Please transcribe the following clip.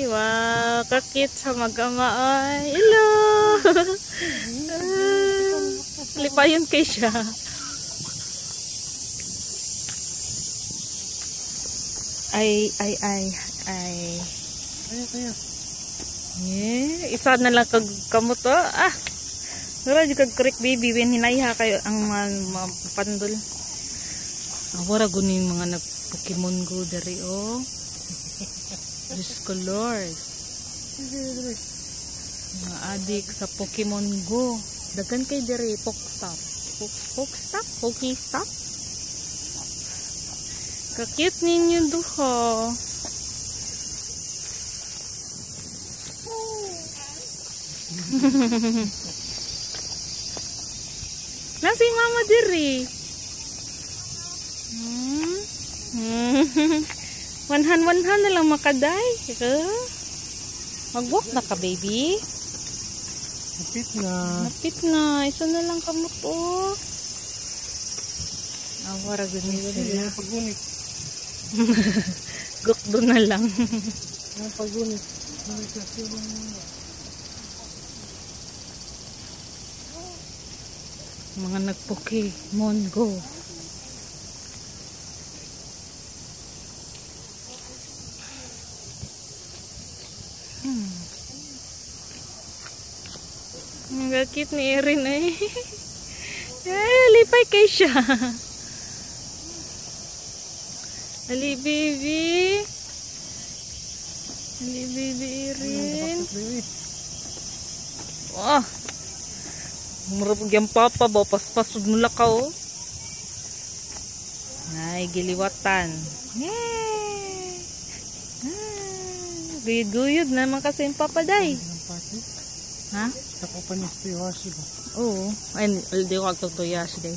Wow, kakit sa mag-ama ay. Hello! Lipayon kay siya. Ay. Kaya. Yeah, isa na lang kag kamot to. Ah. Wala di kag correct baby when hinayha kayo ang mga pandol. Awara gunin mga nag Pokemon Go dari oh. Diyos ko Lord. Mga adik sa Pokemon Go. Dagan kay dari Pokestop. Pokestop. Kakit ninyo duha. Nasi mama diri. Wanhan na lang makaday. Mag-walk na ka baby. Napit na. Isa na lang kamot oh. Awara gunis sila. Pagunit. Gukdo na lang. Pagunit. Mga nag-Pokemon Go. Ang gakit ni Erin eh. Lipay kay siya. Ali baby. Ali baby Erin. Wah. Murag yung papa ba paspasod mula ka oh. Ay giliwatan. Yay! Guyod-guyod naman kasi yung papa day. Ha? Ako pa niya si Yoshi ba? Oo. Ay, hindi ko agtutuya siya day.